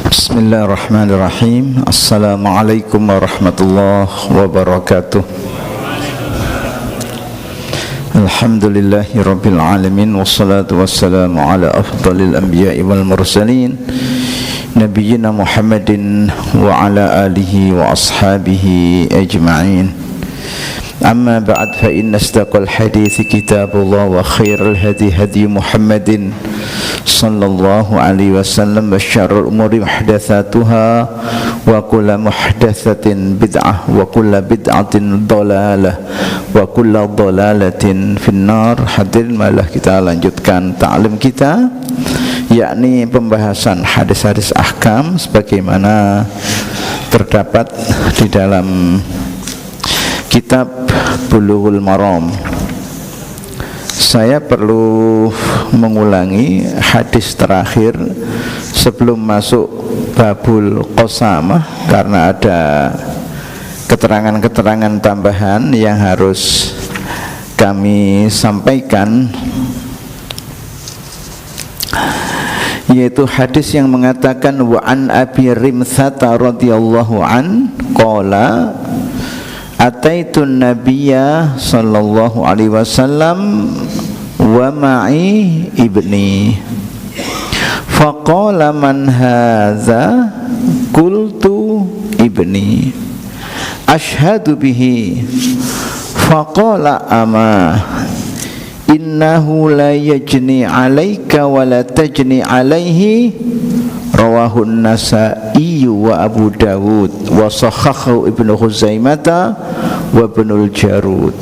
Bismillahirrahmanirrahim. Assalamualaikum warahmatullahi wabarakatuh. Alhamdulillahi rabbil alamin. Wassalatu wassalamu ala afdalil anbiya'i wal mursalin Nabiyyina Muhammadin wa ala alihi wa ashabihi ajma'in. Amma ba'd, fa inna asdaqal hadithi kitabullah wa khairal hadi hadi Muhammadin sallallahu alaihi wasallam wa syarrul umuri muhdatsatuha wa kullu muhdatsatin bid'ah wa kullu bid'atin dhalalah wa kullu dhalalatin finnar. Hadirin marilah kita lanjutkan ta'lim kita, yakni pembahasan hadis-hadis ahkam sebagaimana terdapat di dalam kitab Bulughul Maram. Saya perlu mengulangi hadis terakhir sebelum masuk babul qasamah karena ada keterangan-keterangan tambahan yang harus kami sampaikan, yaitu hadis yang mengatakan wa an Abi Rimtsata radhiyallahu an qala ataitun nabiyya sallallahu alaihi wasallam wa ma'i ibni faqala man hadza qultu ibni ashhadu bihi faqala ama innahu la yajni alayka wa la tajni alayhi. Rawahun Nasa'i wa Abu Dawud wa sahhahu Ibnu Khuzaimah wa Ibnul Jarud.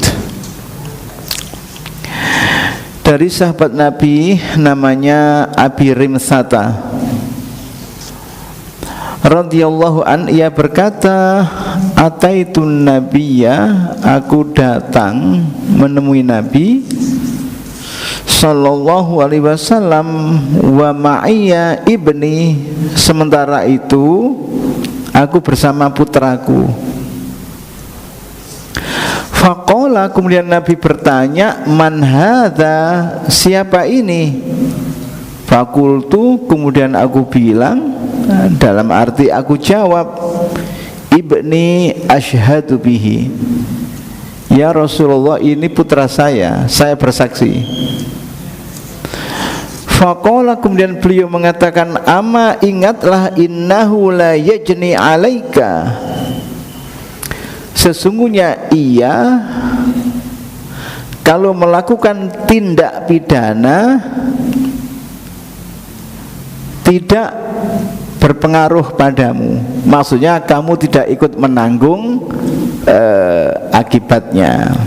Dari sahabat Nabi namanya Abi Rimtsata radhiyallahu an, ia berkata, ataitun nabiyya, aku datang menemui Nabi sallallahu alaihi wasallam wa ma'iyya ibni, sementara itu aku bersama putraku. Faqala, kemudian Nabi bertanya, man hadza, siapa ini? Fakultu, kemudian aku bilang, dalam arti aku jawab, ibni asyhadu bihi, ya Rasulullah, ini putra saya bersaksi. Faqala, kemudian beliau mengatakan, ama ingatlah, innahu la yajni alaika, sesungguhnya ia kalau melakukan tindak pidana tidak berpengaruh padamu, maksudnya kamu tidak ikut menanggung akibatnya.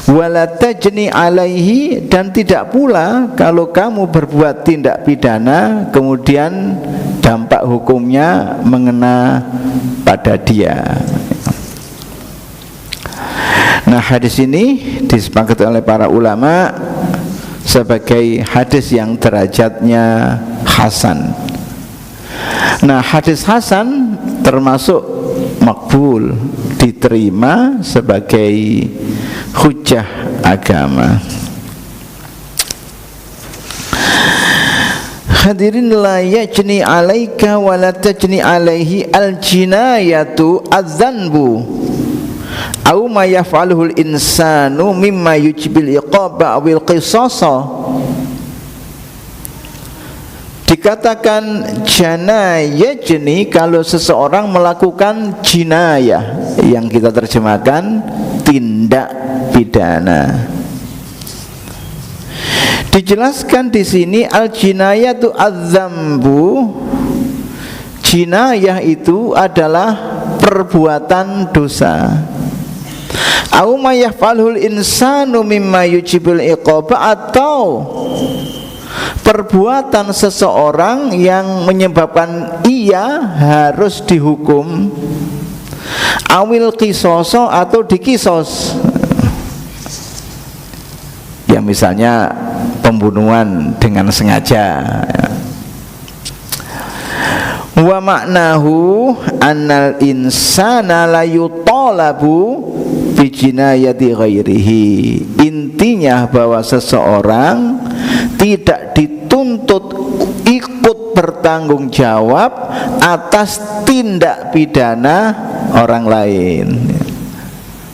Wala tajni alaihi, dan tidak pula kalau kamu berbuat tindak pidana kemudian dampak hukumnya mengena pada dia. Nah, hadis ini disepakati oleh para ulama sebagai hadis yang derajatnya hasan. Nah, hadis hasan termasuk makbul, diterima sebagai hujjah agama. Hadirin, la yajni alaika wa la tajni alaihi, al-jinayatu adz-dzanbu au ma yaf'aluhu al-insanu mimma yujibil iqaba awil qisasa. Dikatakan janayajni kalau seseorang melakukan jinayah, yang kita terjemahkan tindak pidana. Dijelaskan di sini al-jinayatu adz-dzambu, jinayah itu adalah perbuatan dosa. Au ma yaf'alul insanu mimma yujibul iqaba, atau perbuatan seseorang yang menyebabkan ia harus dihukum, awil qisoso, atau dikisos, ya misalnya pembunuhan dengan sengaja. Wa maknahu annal insana la yutalabu bi jinayati ghairihi. Intinya bahwa seseorang tidak dituntut ikut bertanggung jawab atas tindak pidana orang lain,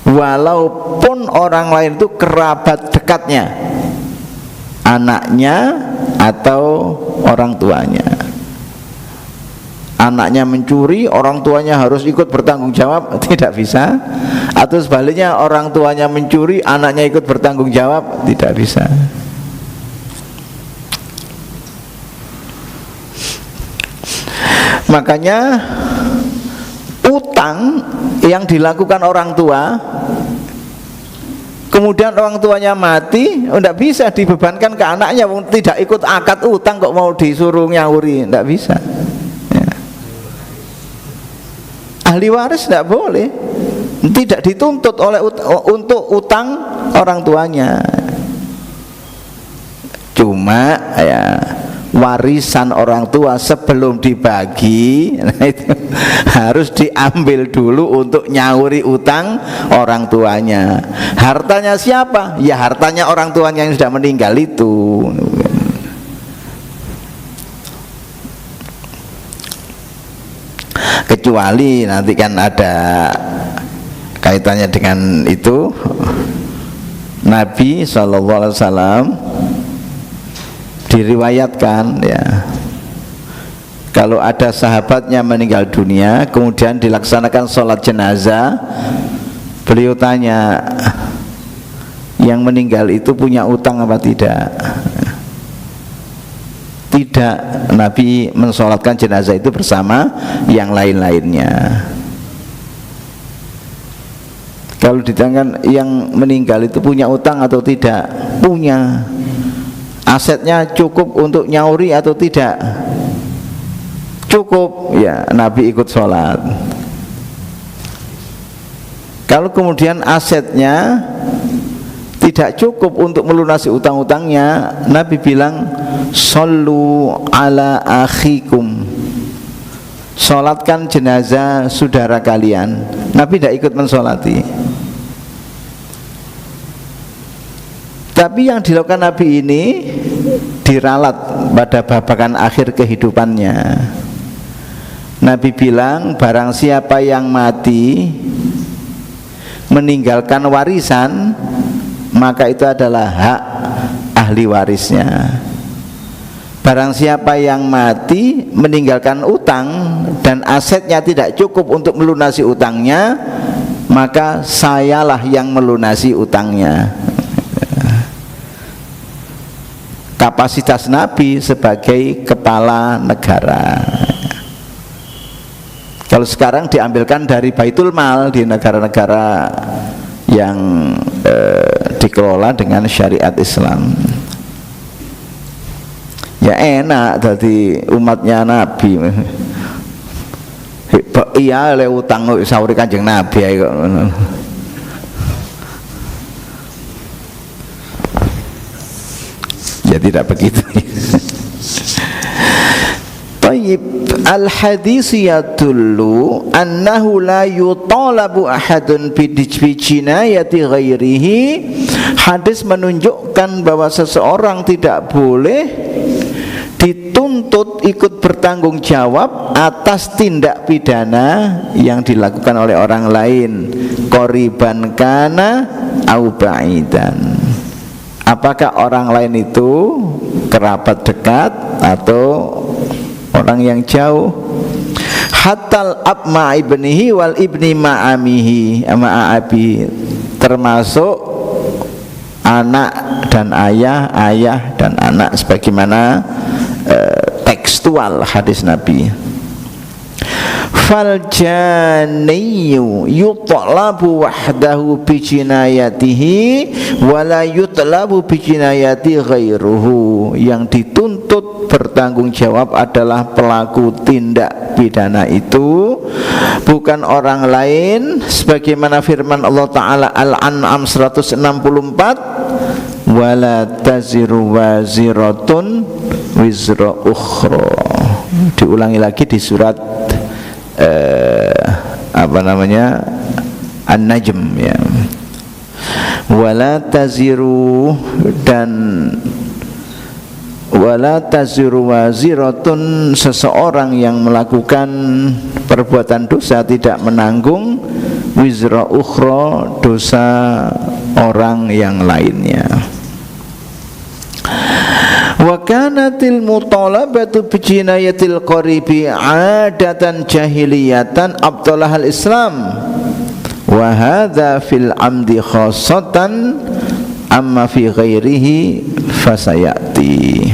walaupun orang lain itu kerabat dekatnya, anaknya atau orang tuanya. Anaknya mencuri, orang tuanya harus ikut bertanggung jawab, tidak bisa. Atau sebaliknya, orang tuanya mencuri, anaknya ikut bertanggung jawab, tidak bisa. Makanya utang yang dilakukan orang tua, kemudian orang tuanya mati, tidak bisa dibebankan ke anaknya, tidak ikut akad utang kok mau disuruh nyauri, tidak bisa. Ahli waris tidak boleh, tidak dituntut untuk utang orang tuanya. Cuma ya warisan orang tua sebelum dibagi, nah itu harus diambil dulu untuk nyauri utang orang tuanya. Hartanya siapa? Ya hartanya orang tuanya yang sudah meninggal itu. Kecuali nanti kan ada kaitannya dengan itu, Nabi SAW diriwayatkan ya, kalau ada sahabatnya meninggal dunia kemudian dilaksanakan sholat jenazah, beliau tanya, yang meninggal itu punya utang apa tidak? Tidak, Nabi mensolatkan jenazah itu bersama yang lain-lainnya. Kalau ditanyakan yang meninggal itu punya utang atau tidak? Punya. Asetnya cukup untuk nyauri atau tidak? Cukup, ya Nabi ikut sholat. Kalau kemudian asetnya tidak cukup untuk melunasi utang-utangnya, Nabi bilang, "Shollu ala akhikum." Sholatkan jenazah saudara kalian. Nabi tidak ikut mensolati. Tapi yang dilakukan Nabi ini diralat pada babakan akhir kehidupannya. Nabi bilang, barang siapa yang mati meninggalkan warisan, maka itu adalah hak ahli warisnya. Barang siapa yang mati meninggalkan utang dan asetnya tidak cukup untuk melunasi utangnya, maka sayalah yang melunasi utangnya. Kapasitas Nabi sebagai kepala negara. Kalau sekarang diambilkan dari Baitul Mal di negara-negara yang dikelola dengan syariat Islam, ya enak jadi umatnya Nabi. Iya le utang sauri Kanjeng Nabi kok. Ya tidak begitu. Tayyib, al-hadis yadullu annahu la yutalabu ahadun bijinayati ghairihi. Hadis menunjukkan bahwa seseorang tidak boleh dituntut ikut bertanggung jawab atas tindak pidana yang dilakukan oleh orang lain, qoriban kana au ba'idan. Apakah orang lain itu kerabat dekat atau orang yang jauh. Hatal abma ibnihi wal ibni ma'amihi ma'abi, termasuk anak dan ayah, ayah dan anak, sebagaimana tekstual hadis Nabi. Fal janiyu yutlabu wahdahu bi jinayatihi wa la yutlabu bi jinayati ghairuhu. Yang dituntut bertanggung jawab adalah pelaku tindak pidana itu, bukan orang lain, sebagaimana firman Allah Ta'ala Al-An'am 164, wala taziru waziratun wizra ukhra. Diulangi lagi di surat An-Najm ya. Wala taziru, dan wala taziru waziratun, seseorang yang melakukan perbuatan dosa tidak menanggung wizra ukhra, dosa orang yang lainnya. Wa kanatil mutalabatu bi jinayatil qaribi adatan jahiliyatan abtalahal Islam wa hadza fil amdi khassatan amma fi ghairihi fasayati.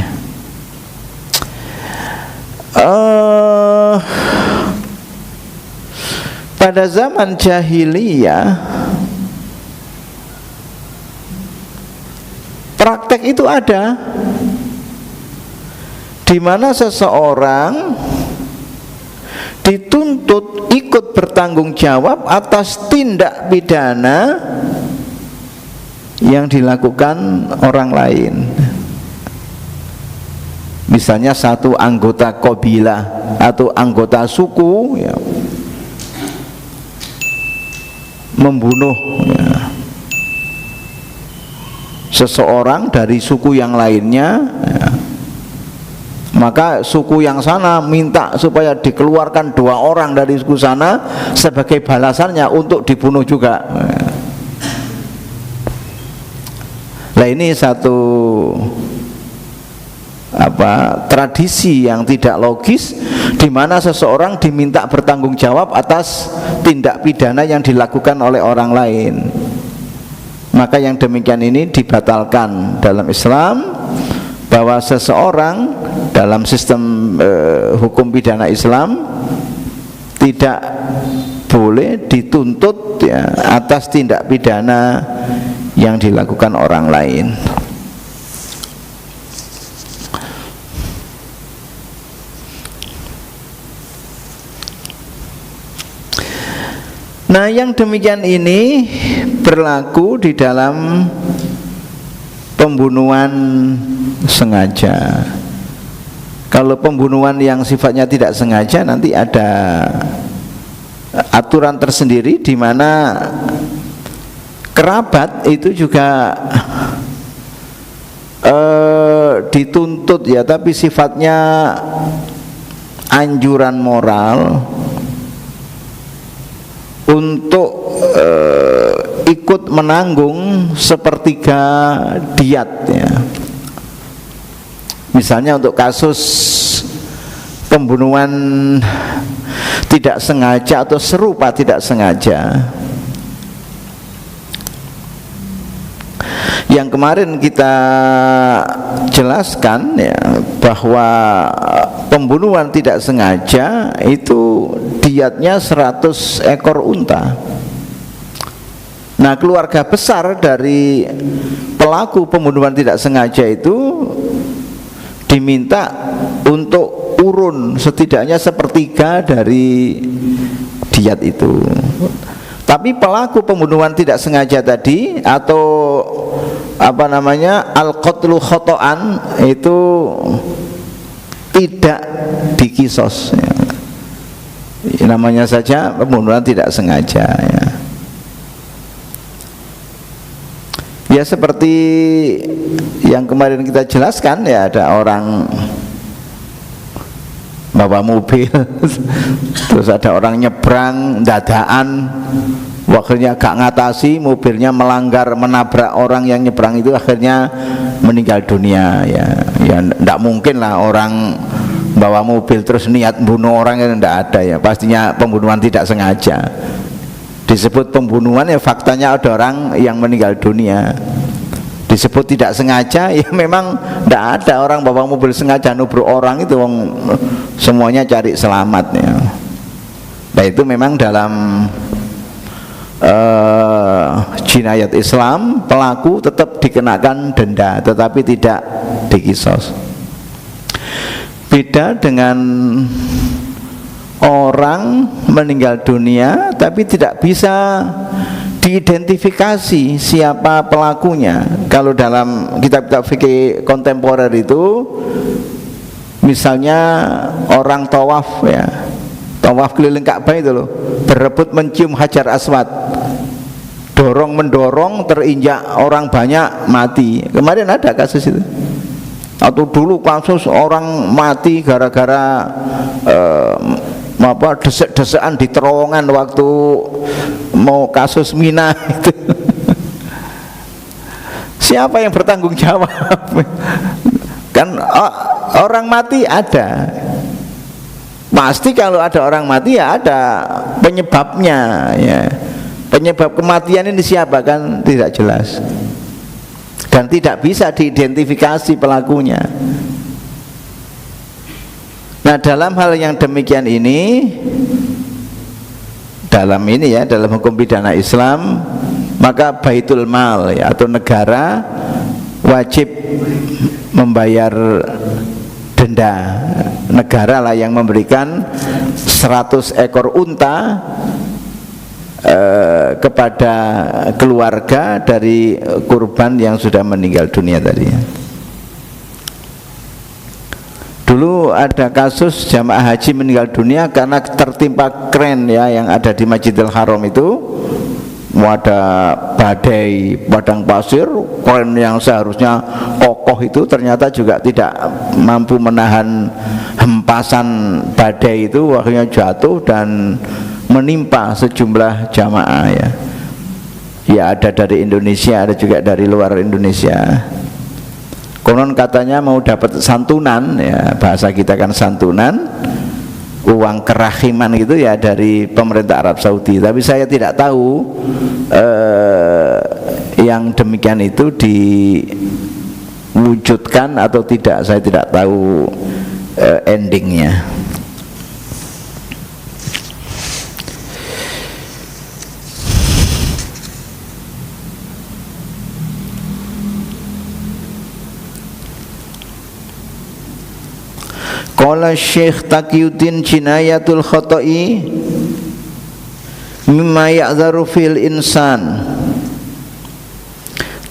Pada zaman jahiliyah praktek itu ada, di mana seseorang dituntut ikut bertanggung jawab atas tindak pidana yang dilakukan orang lain. Misalnya satu anggota qabilah atau anggota suku ya, membunuh ya, seseorang dari suku yang lainnya ya, maka suku yang sana minta supaya dikeluarkan 2 orang dari suku sana sebagai balasannya untuk dibunuh juga. Nah ini satu tradisi yang tidak logis, di mana seseorang diminta bertanggung jawab atas tindak pidana yang dilakukan oleh orang lain. Maka yang demikian ini dibatalkan dalam Islam, bahwa seseorang dalam sistem hukum pidana Islam tidak boleh dituntut ya, atas tindak pidana yang dilakukan orang lain. Nah, yang demikian ini berlaku di dalam pembunuhan sengaja. Kalau pembunuhan yang sifatnya tidak sengaja, nanti ada aturan tersendiri di mana kerabat itu juga dituntut ya, tapi sifatnya anjuran moral untuk ikut menanggung sepertiga diat ya. Misalnya untuk kasus pembunuhan tidak sengaja atau serupa tidak sengaja, yang kemarin kita jelaskan ya, bahwa pembunuhan tidak sengaja itu diatnya 100 ekor unta. Nah, keluarga besar dari pelaku pembunuhan tidak sengaja itu diminta untuk urun setidaknya sepertiga dari diat itu. Tapi pelaku pembunuhan tidak sengaja tadi, atau al-qatlu khoto'an, itu tidak dikisos ya. Namanya saja pembunuhan tidak sengaja ya. Ya seperti yang kemarin kita jelaskan ya, ada orang bawa mobil terus ada orang nyebrang dadaan, akhirnya gak ngatasi, mobilnya melanggar menabrak orang yang nyebrang itu, akhirnya meninggal dunia ya. Ya ndak mungkin lah orang bawa mobil terus niat bunuh orang, itu ndak ada ya, pastinya pembunuhan tidak sengaja. Disebut pembunuhan ya faktanya ada orang yang meninggal dunia. Disebut tidak sengaja ya memang tidak ada orang bawa mobil sengaja nubruk orang, itu semuanya cari selamat ya. Nah itu memang dalam jinayat Islam pelaku tetap dikenakan denda tetapi tidak dikisos. Beda dengan orang meninggal dunia tapi tidak bisa diidentifikasi siapa pelakunya. Kalau dalam kitab-kitab fikih kontemporer itu, misalnya orang tawaf ya, tawaf keliling Ka'bah itu loh, berebut mencium Hajar Aswad, dorong mendorong terinjak orang banyak mati. Kemarin ada kasus itu. Atau dulu kasus orang mati gara-gara desek-desekan di terowongan waktu mau kasus Mina itu. Siapa yang bertanggung jawab? Kan orang mati ada. Pasti kalau ada orang mati ya ada penyebabnya ya. Penyebab kematian ini siapa kan tidak jelas. Dan tidak bisa diidentifikasi pelakunya. Nah, dalam hal yang demikian ini, dalam hukum pidana Islam, maka baitul mal ya, atau negara wajib membayar denda. Negara lah yang memberikan 100 ekor unta kepada keluarga dari kurban yang sudah meninggal dunia tadi. Dulu ada kasus jamaah haji meninggal dunia karena tertimpa kren ya yang ada di Masjidil Haram itu. Ada badai padang pasir, kren yang seharusnya kokoh itu ternyata juga tidak mampu menahan hempasan badai itu, akhirnya jatuh dan menimpa sejumlah jamaah ya. Ya ada dari Indonesia, ada juga dari luar Indonesia. Konon katanya mau dapat santunan ya, bahasa kita kan santunan, uang kerahiman gitu ya dari pemerintah Arab Saudi. Tapi saya tidak tahu yang demikian itu diwujudkan atau tidak, saya tidak tahu endingnya. Qala Syekh Taqiyuddin jinayatul khoto'i mimma ya'dharu fil insan,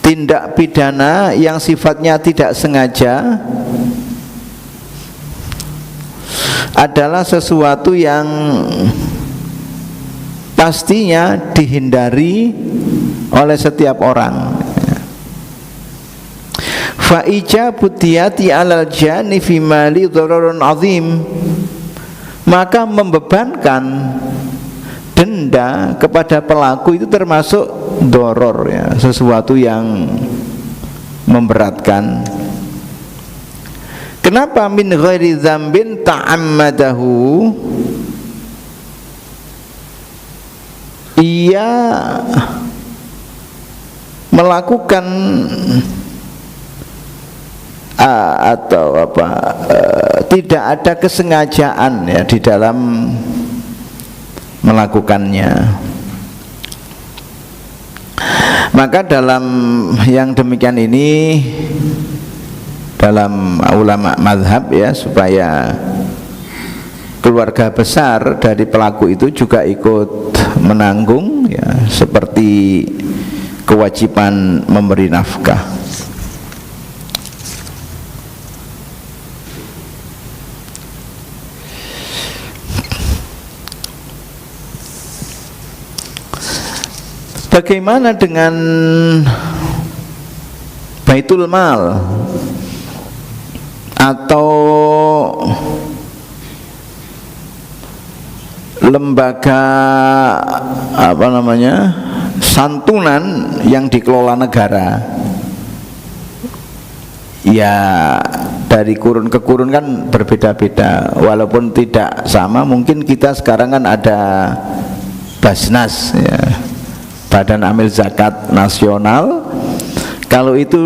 tindak pidana yang sifatnya tidak sengaja adalah sesuatu yang pastinya dihindari oleh setiap orang. Fa ijabut diyati alal jani fi mali dhararun azim, maka membebankan denda kepada pelaku itu termasuk doror ya, sesuatu yang memberatkan. Kenapa min ghairi dzambin ta'ammadahu? Ia melakukan tidak ada kesengajaan ya di dalam melakukannya. Maka dalam yang demikian ini, dalam ulama mazhab ya, supaya keluarga besar dari pelaku itu juga ikut menanggung ya, seperti kewajiban memberi nafkah. Bagaimana dengan baitul mal atau lembaga santunan yang dikelola negara? Ya dari kurun ke kurun kan berbeda-beda, walaupun tidak sama. Mungkin kita sekarang kan ada Basnas ya, Badan Amil Zakat Nasional. Kalau itu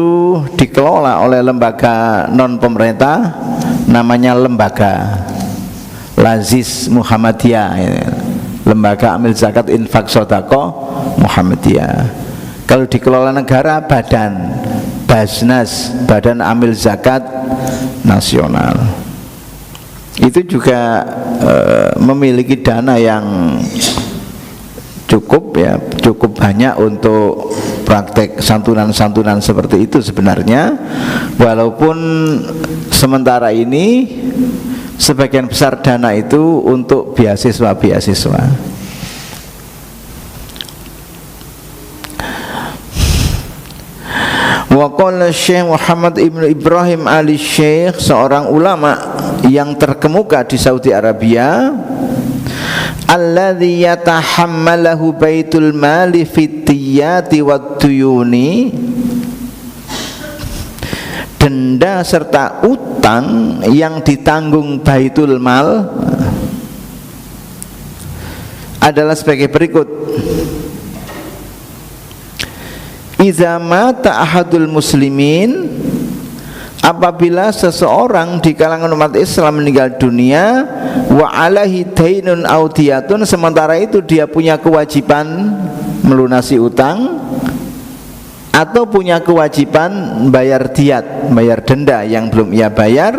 dikelola oleh lembaga non pemerintah, namanya lembaga Lazis Muhammadiyah ya. Lembaga Amil Zakat Infak Sodako Muhammadiyah. Kalau dikelola negara, badan Basnas, Badan Amil Zakat Nasional. Itu juga memiliki dana yang cukup ya, cukup banyak untuk praktek santunan-santunan seperti itu sebenarnya. Walaupun sementara ini sebagian besar dana itu untuk beasiswa-beasiswa. Wa qala Syekh Muhammad Ibnu Ibrahim Ali Syekh, seorang ulama yang terkemuka di Saudi Arabia, alladzi yatahammalahu baitul mali fitiyati wat tuyuni, denda serta utang yang ditanggung baitul mal adalah sebagai berikut. Iza mata ahadul muslimin, apabila seseorang di kalangan umat Islam meninggal dunia, wa alaihi dainun audiyatun, sementara itu dia punya kewajiban melunasi utang atau punya kewajiban bayar diat, bayar denda yang belum ia bayar,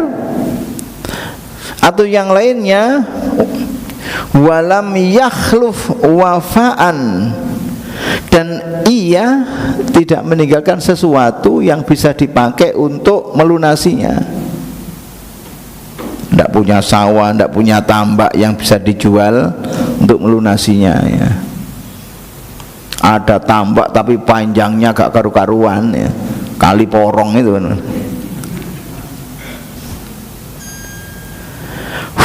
atau yang lainnya, walam yakhluf wafaan, dan ia tidak meninggalkan sesuatu yang bisa dipakai untuk melunasinya. Tidak punya sawah, tidak punya tambak yang bisa dijual untuk melunasinya, ya. Ada tambak tapi panjangnya gak karu-karuan, ya. Kali porong itu.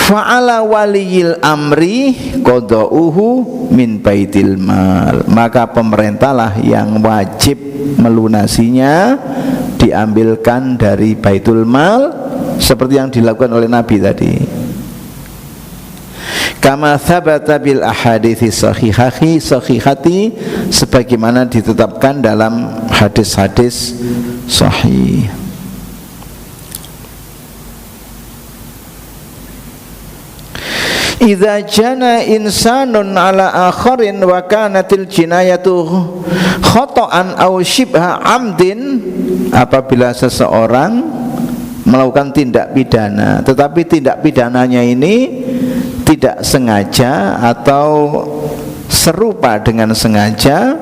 Fa'ala waliyil amri qada'uhu min baitil mal, maka pemerintahlah yang wajib melunasinya, diambilkan dari baitul mal seperti yang dilakukan oleh Nabi tadi. Kama thabata bil ahadithi sahihati, sebagaimana ditetapkan dalam hadis-hadis sahih. Idza jana insanun ala akharin wa kanatil jinayatu khata'an aw shibha amdin, apabila seseorang melakukan tindak pidana tetapi tindak pidananya ini tidak sengaja atau serupa dengan sengaja,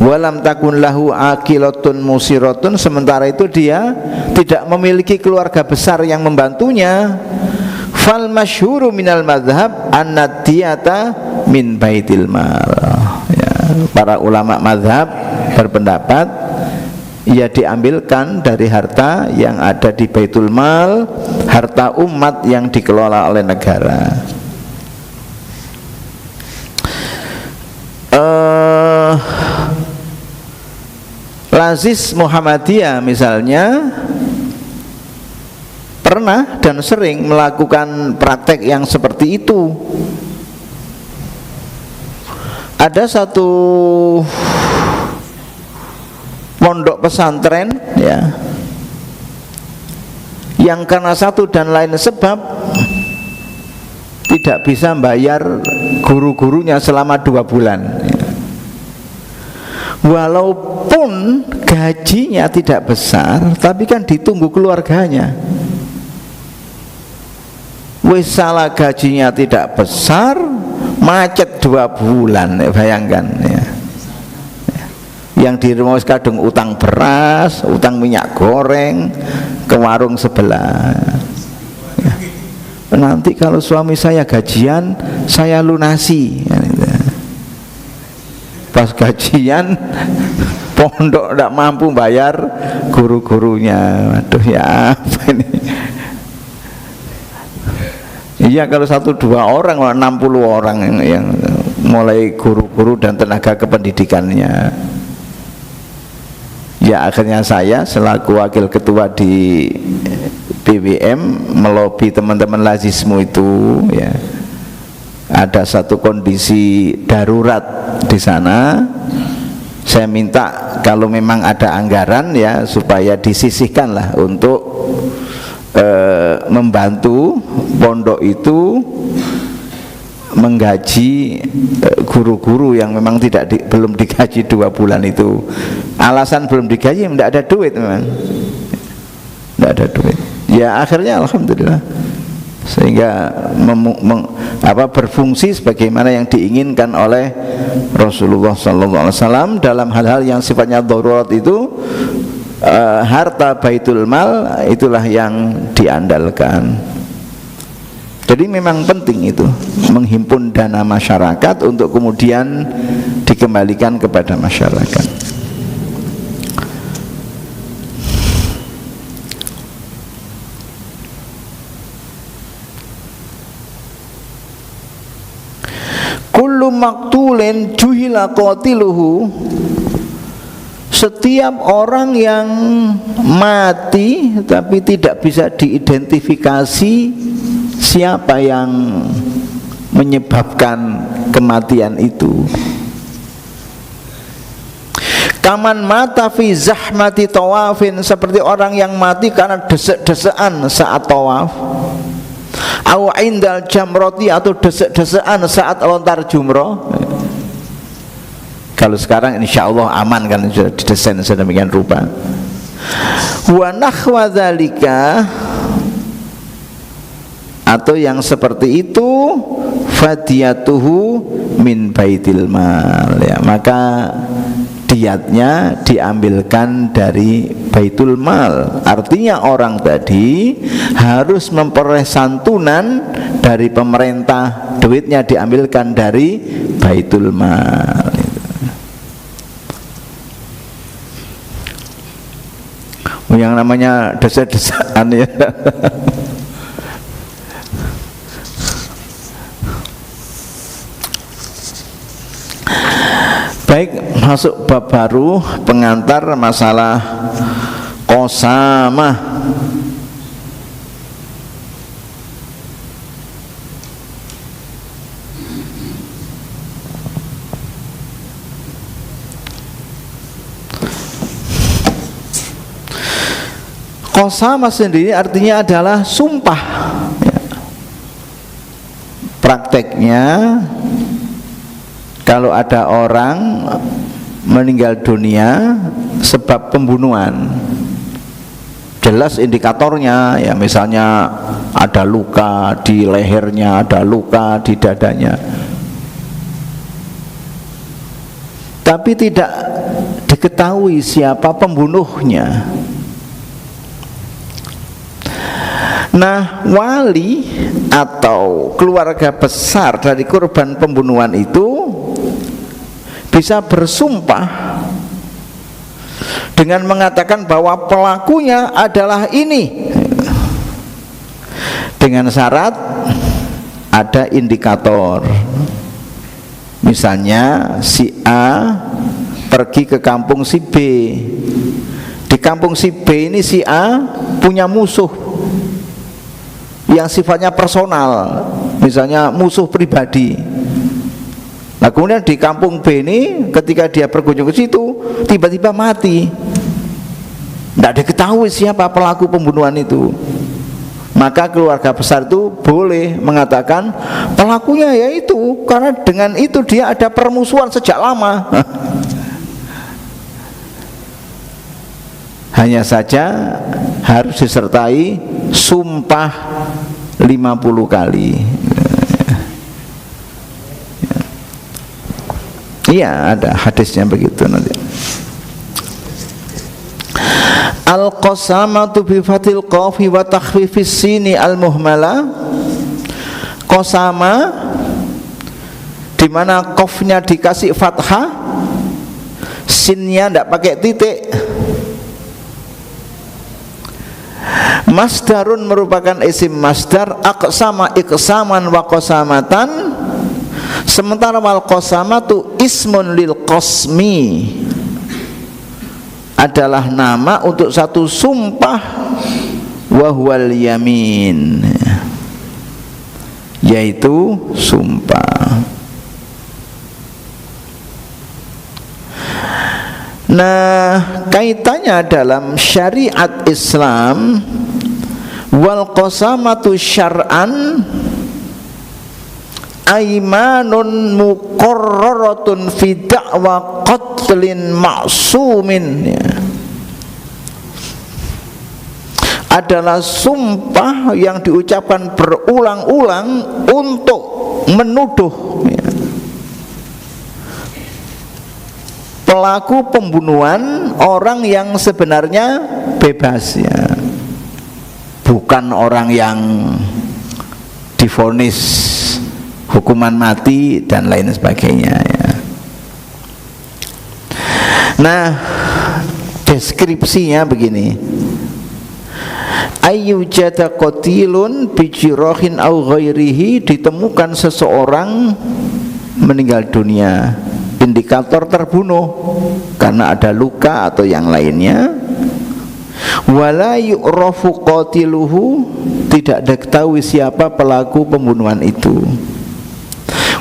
walam takun lahu akilatun musiratun, sementara itu dia tidak memiliki keluarga besar yang membantunya, fal masyhuru minal madhab an-nadiyata min baitil mal, ya, para ulama madhab berpendapat ia diambilkan dari harta yang ada di baitul mal, harta umat yang dikelola oleh negara. Lazis Muhammadiyah misalnya pernah dan sering melakukan praktek yang seperti itu. Ada satu pondok pesantren, ya, yang karena satu dan lain sebab tidak bisa bayar guru-gurunya selama 2 bulan, ya. Walaupun gajinya tidak besar, tapi kan ditunggu keluarganya. Wis salah gajinya tidak besar, macet 2 bulan, bayangkan, ya. Yang di rumah kadung utang beras, utang minyak goreng ke warung sebelah, ya. Nanti kalau suami saya gajian, saya lunasi, ya. Pas gajian pondok tidak mampu bayar guru-gurunya. Waduh, ya apa ini? Iya, kalau 1-2 orang, 60 orang yang mulai guru-guru dan tenaga kependidikannya. Ya, akhirnya saya selaku wakil ketua di BWM melobi teman-teman lazismu itu, ya. Ada satu kondisi darurat di sana. Saya minta kalau memang ada anggaran, ya, supaya disisihkanlah untuk membantu pondok itu menggaji guru-guru yang memang belum digaji 2 bulan itu. Alasan belum digaji, tidak ada duit, memang tidak ada duit. Ya, akhirnya alhamdulillah, sehingga berfungsi sebagaimana yang diinginkan oleh Rasulullah SAW dalam hal-hal yang sifatnya darurat itu. Harta baitul mal itulah yang diandalkan. Jadi memang penting itu menghimpun dana masyarakat untuk kemudian dikembalikan kepada masyarakat. kullu maktulin juhila qatiluhu, setiap orang yang mati tapi tidak bisa diidentifikasi siapa yang menyebabkan kematian itu. Kaman mata fi zahmati tawafin, seperti orang yang mati karena desek-desekan saat tawaf. Au indal jamroti, atau desek-desekan saat lontar jumroh. Kalau sekarang insya Allah aman kan, sudah didesain sedemikian rupa. Wa nahwa dzalika, atau yang seperti itu, fadiyatuhu min baitil mal, ya, maka diatnya diambilkan dari baitul mal. Artinya orang tadi harus memperoleh santunan dari pemerintah, duitnya diambilkan dari baitul mal. Yang namanya desa-desaan ya. Baik, masuk bab baru, pengantar masalah qasamah. Qasamah sendiri artinya adalah sumpah, ya. Prakteknya, kalau ada orang meninggal dunia sebab pembunuhan, jelas indikatornya, ya, misalnya ada luka di lehernya, ada luka di dadanya, tapi tidak diketahui siapa pembunuhnya. Nah, wali atau keluarga besar dari korban pembunuhan itu bisa bersumpah dengan mengatakan bahwa pelakunya adalah ini, dengan syarat ada indikator. Misalnya si A pergi ke kampung si B. Di kampung si B ini si A punya musuh yang sifatnya personal, misalnya musuh pribadi. Nah, kemudian di kampung B ini ketika dia berkunjung ke situ tiba-tiba mati, tidak diketahui siapa pelaku pembunuhan itu. Maka keluarga besar itu boleh mengatakan pelakunya yaitu, karena dengan itu dia ada permusuhan sejak lama. Hanya saja harus disertai sumpah 50 kali. Iya, ada hadisnya begitu nanti. Al-qasamatu bi fathil qafi wa takhfifis sini al-muhmala. Qasama di mana qafnya dikasih fathah, sinnya tidak pakai titik. Masdarun merupakan isim masdar, aqsama iqsaman wa qasamatan. Sementara wal qasamatu ismun lil qasmi, adalah nama untuk satu sumpah, wa huwal yamin, yaitu sumpah. Nah, kaitannya dalam syariat Islam, wal qasamatu syar'an aimanun muqarraratun fi da'wa qatlin ma'sumin, ya. Adalah sumpah yang diucapkan berulang-ulang untuk menuduh, ya, pelaku pembunuhan orang yang sebenarnya bebas, ya, bukan orang yang divonis hukuman mati dan lain sebagainya, ya. Nah, deskripsinya begini: ayyujada qatilun bijirahin au ghairihi, ditemukan seseorang meninggal dunia, indikator terbunuh karena ada luka atau yang lainnya. Wala yu'rafu qatiluhu, tidak diketahui siapa pelaku pembunuhan itu.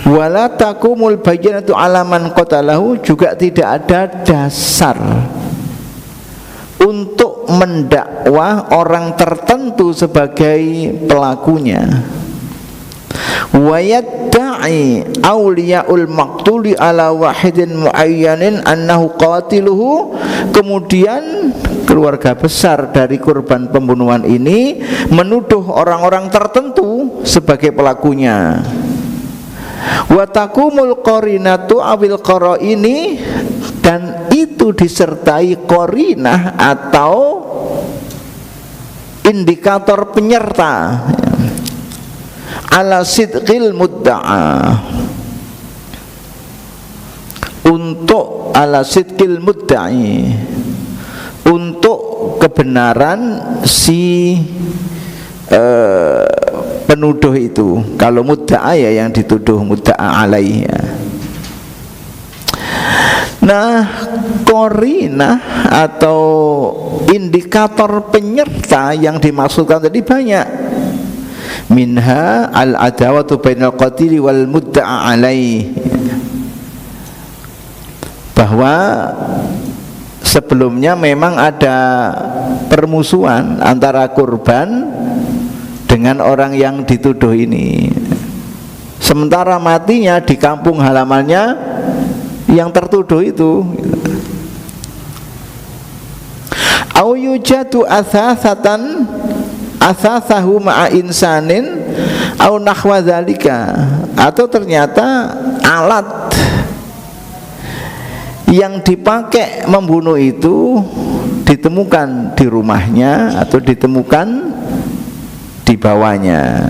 Wala taqumul bayyinatu ala man qatalahu, juga tidak ada dasar untuk mendakwa orang tertentu sebagai pelakunya. Wa yadda'i awliyaul maqtuli ala wahidin muayyanin annahu qatiluhu, kemudian keluarga besar dari korban pembunuhan ini menuduh orang-orang tertentu sebagai pelakunya. Wa taqumul qarinatu awil qaraini, dan itu disertai qarinah atau indikator penyerta ala sidqil mudda'a, untuk ala sidqil mudda'i, untuk kebenaran si penuduh itu. Kalau mudda'a ya yang dituduh, mudda'a alaih ya. Nah, qarinah atau indikator penyerta yang dimaksudkan tadi banyak. Minha al-adawatu bainal qatili wal mudda'a alaih, bahwa sebelumnya memang ada permusuhan antara korban dengan orang yang dituduh ini, sementara matinya di kampung halamannya yang tertuduh itu. Au yujadu athasatan athasahu ma'a insanin au nahwa dzalika, atau ternyata alat yang dipakai membunuh itu ditemukan di rumahnya atau ditemukan di bawahnya.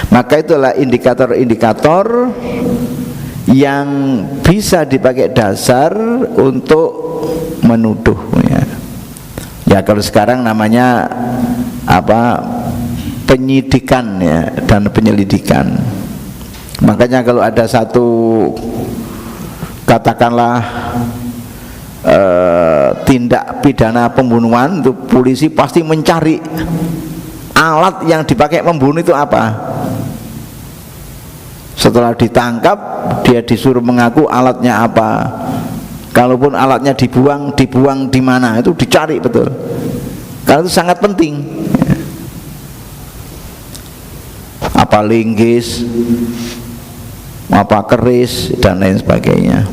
Maka itulah indikator-indikator yang bisa dipakai dasar untuk menuduh ya. Ya kalau sekarang namanya apa, penyidikan ya, dan penyelidikan. Makanya kalau ada satu katakanlah tindak pidana pembunuhan, itu polisi pasti mencari alat yang dipakai membunuh itu apa. Setelah ditangkap dia disuruh mengaku alatnya apa. Kalaupun alatnya dibuang di mana, itu dicari betul. Karena itu sangat penting. Apa linggis, apa keris dan lain sebagainya.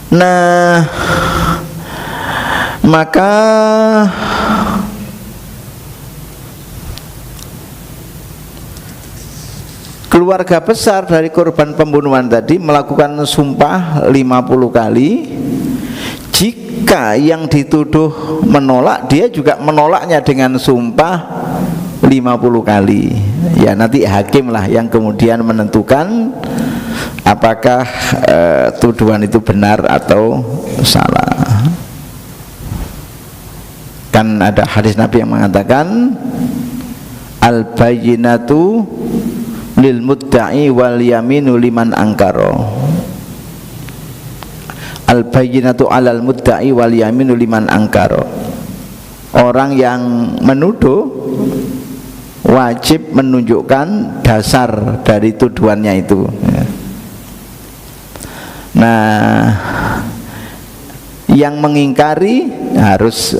Nah, maka keluarga besar dari korban pembunuhan tadi melakukan sumpah 50 kali. Jika yang dituduh menolak, dia juga menolaknya dengan sumpah 50 kali. Ya nanti hakim lah yang kemudian menentukan apakah tuduhan itu benar atau salah. Kan ada hadis Nabi yang mengatakan al-bayyinatu lil mudda'i wal yaminu liman angkaro. Al bayyinatu alal mudda'i wal yaminu liman angkaro. Orang yang menuduh wajib menunjukkan dasar dari tuduhannya itu. Nah, yang mengingkari harus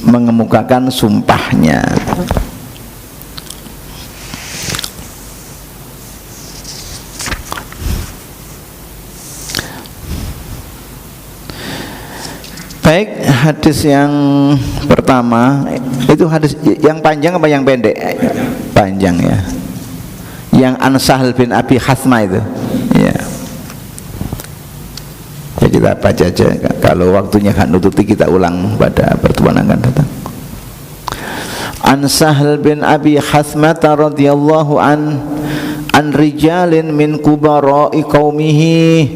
mengemukakan sumpahnya. Baik, hadis yang pertama itu hadis yang panjang apa yang pendek? Panjang ya. Yang An Sahl bin Abi Hathmah itu. Ya. Ya kita baca aja, kalau waktunya kan nututi kita ulang pada pertemuan akan datang. An Sahl bin Abi Hathmah radhiyallahu an rijalin min kubara'i qaumihi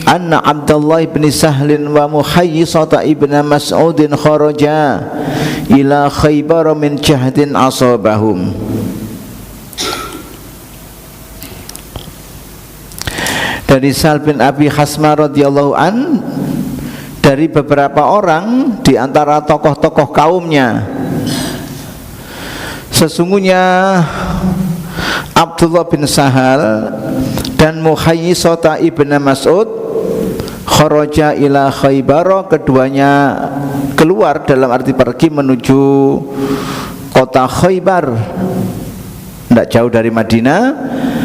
anna Abdullah bin Sahlin wa Muhayyisata ibn Mas'udin kharaja ila Khaybar min jahdin asabahum. Dari Sa'al bin Abi Hasma radhiyallahu an, dari beberapa orang di antara tokoh-tokoh kaumnya, sesungguhnya Abdullah bin Sahal dan Muhayyisata ibn Mas'ud kharaja ila Khaybar, keduanya keluar dalam arti pergi menuju kota Khaybar, tidak jauh dari Madinah,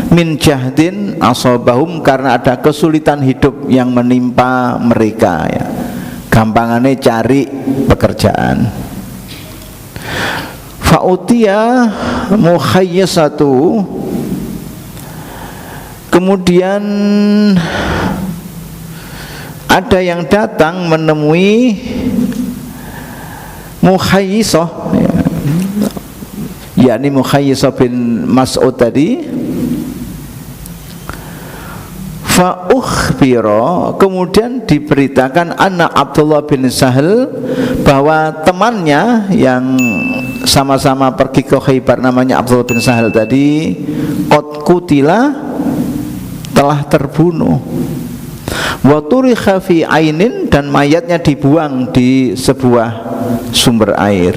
min jahdin asabahum, karena ada kesulitan hidup yang menimpa mereka ya. Gampangannya cari pekerjaan. Fa'utiya Muhayyisatu, kemudian ada yang datang menemui Muhayyisah, yakni Muhayyisah bin Mas'ud tadi. Fa ukhbira, kemudian diberitakan anak Abdullah bin Sahal bahwa temannya yang sama-sama pergi ke Khaybar namanya Abdullah bin Sahal tadi qad qutila, telah terbunuh, wa turikha fi ainin, dan mayatnya dibuang di sebuah sumber air.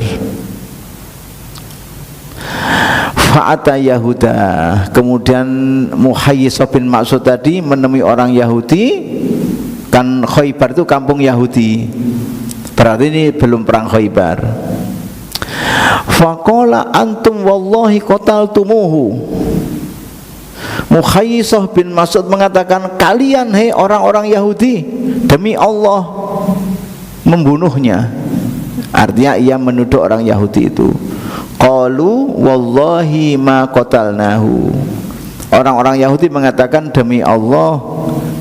Fa'ata Yahuda, kemudian Muhayyisah bin Mas'ud tadi menemui orang Yahudi, kan Khaybar itu kampung Yahudi, berarti ini belum perang Khaybar. Faqala antum wallahi qataltumuhu, Muhayyisah bin Mas'ud mengatakan, kalian hei orang-orang Yahudi demi Allah membunuhnya. Artinya ia menuduh orang Yahudi itu. Qalu wallahi ma qatalnahu, orang-orang Yahudi mengatakan demi Allah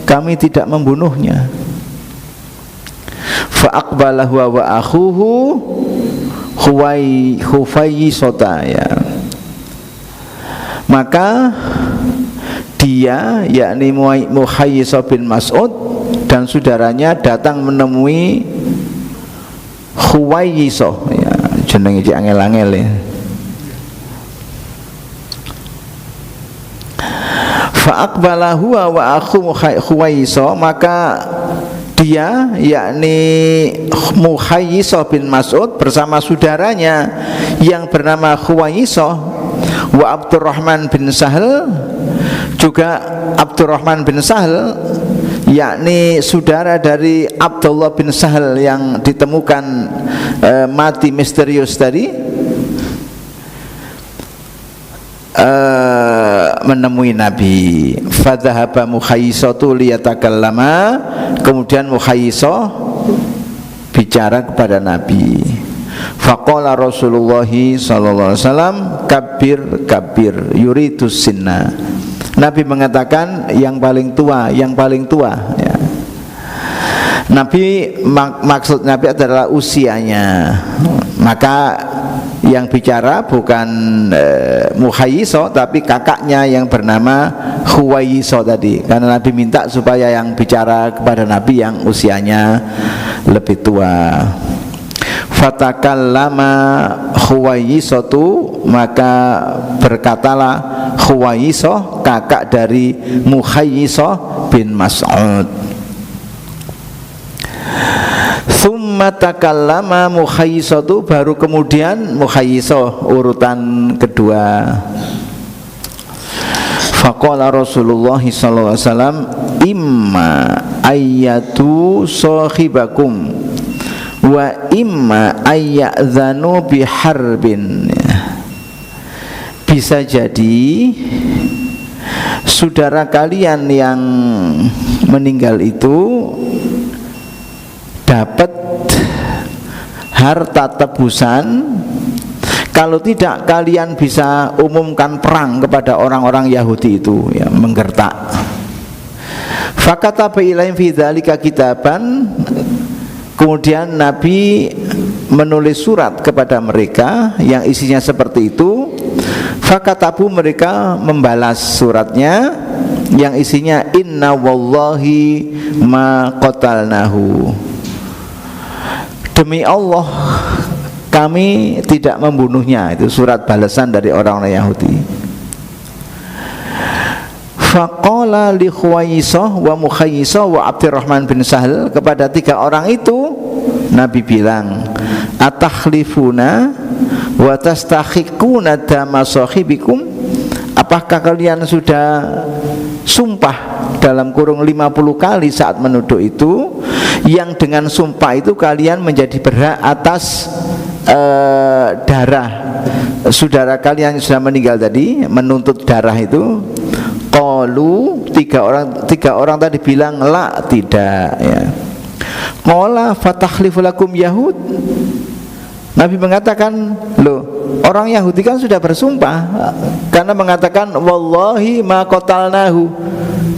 kami tidak membunuhnya. Fa aqbala huwa wa akhuhu Hufayyisata ya. Maka dia yakni Muhayyisah bin Mas'ud dan saudaranya datang menemui Hufayyisah ya, jenenge iki angel-angel ya. Fa aqbala huwa wa akhu Hufayyisah, maka dia yakni Muhayyisah bin Mas'ud bersama saudaranya yang bernama Hufayyisah wa Abdurrahman bin Sahal, juga Abdurrahman bin Sahal yakni saudara dari Abdullah bin Sahal yang ditemukan mati misterius tadi, menemui Nabi. Fadhahaba Muhayyisatu liyatakallama, kemudian Muhayyisah bicara kepada Nabi. Faqala Rasulullah sallallahu alaihi wasallam kabir kabir yuridus sinna, Nabi mengatakan yang paling tua, yang paling tua ya. Nabi maksud Nabi adalah usianya. Maka yang bicara bukan Muhayyisah tapi kakaknya yang bernama Hufayyisah tadi, karena Nabi minta supaya yang bicara kepada Nabi yang usianya lebih tua. Fatakallama Hufayyisatu, maka berkatalah Hufayyisah kakak dari Muhayyisah bin Mas'ud. Tsumma takallama Muhayyisatu, baru kemudian Muhayyisah urutan kedua. Faqala Rasulullah sallallahu alaihi wasallam imma ayyatu sahibakum wa imma ayyadzanu biharbin. Bisa jadi saudara kalian yang meninggal itu dapat harta tebusan, kalau tidak kalian bisa umumkan perang kepada orang-orang Yahudi itu ya, menggertak. Fakataba ilaihim fi dzalika kitaban, kemudian Nabi menulis surat kepada mereka yang isinya seperti itu. Fakatabu, mereka membalas suratnya yang isinya inna wallahi ma qatalnahu, demi Allah kami tidak membunuhnya. Itu surat balasan dari orang-orang Yahudi. Faqala li Khuwaisah wa Mukhayyisah wa Abdurrahman bin Sahal, kepada 3 orang itu Nabi bilang, atakhlifuna wa tastakhiquna dama sahibikum, apakah kalian sudah sumpah dalam kurung 50 kali saat menuduh itu, yang dengan sumpah itu kalian menjadi berhak atas darah saudara kalian yang sudah meninggal tadi, menuntut darah itu. Qalu, 3 orang tadi bilang la, tidak, ya. Qala fatakhlifu lakum yahud, Nabi mengatakan, loh, orang Yahudi kan sudah bersumpah karena mengatakan wallahi ma qatalnahu,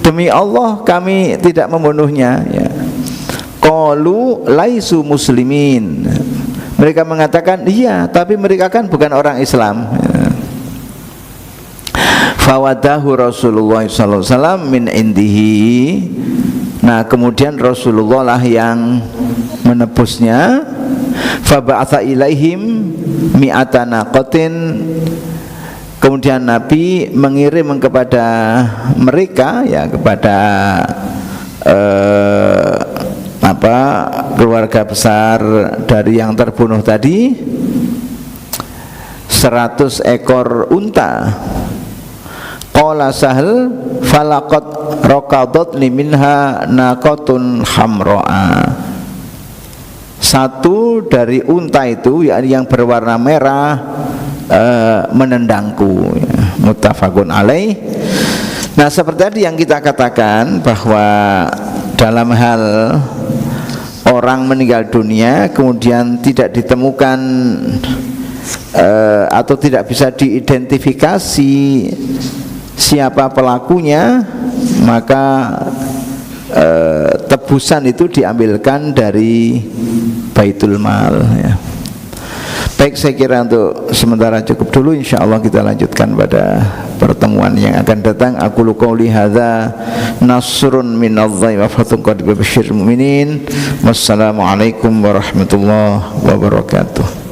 demi Allah kami tidak membunuhnya, ya. Qalu laisu muslimin, mereka mengatakan iya, tapi mereka kan bukan orang Islam, ya. Fawadahu Rasulullah SAW min indihi, nah kemudian Rasulullah lah yang menebusnya. Faba'atha ilaihim mi'ata naqatin, kemudian Nabi mengirim kepada mereka, ya, kepada keluarga besar dari yang terbunuh tadi 100 ekor unta. Qala Sahal falaqad raqadatni minha naqatun hamra'a, satu dari unta itu, yakni yang berwarna merah, menendangku, ya. Muttafaqun alaih. Nah, seperti tadi yang kita katakan bahwa dalam hal orang meninggal dunia kemudian tidak ditemukan atau tidak bisa diidentifikasi siapa pelakunya, maka tebusan itu diambilkan dari Baitul Mal, ya. Baik, saya kira untuk sementara cukup dulu. InsyaAllah kita lanjutkan pada pertemuan yang akan datang. Aku qouli hadza nasrun minadh-dha'i wa fathun qad basyiril mu'minin. Wassalamualaikum warahmatullahi wabarakatuh.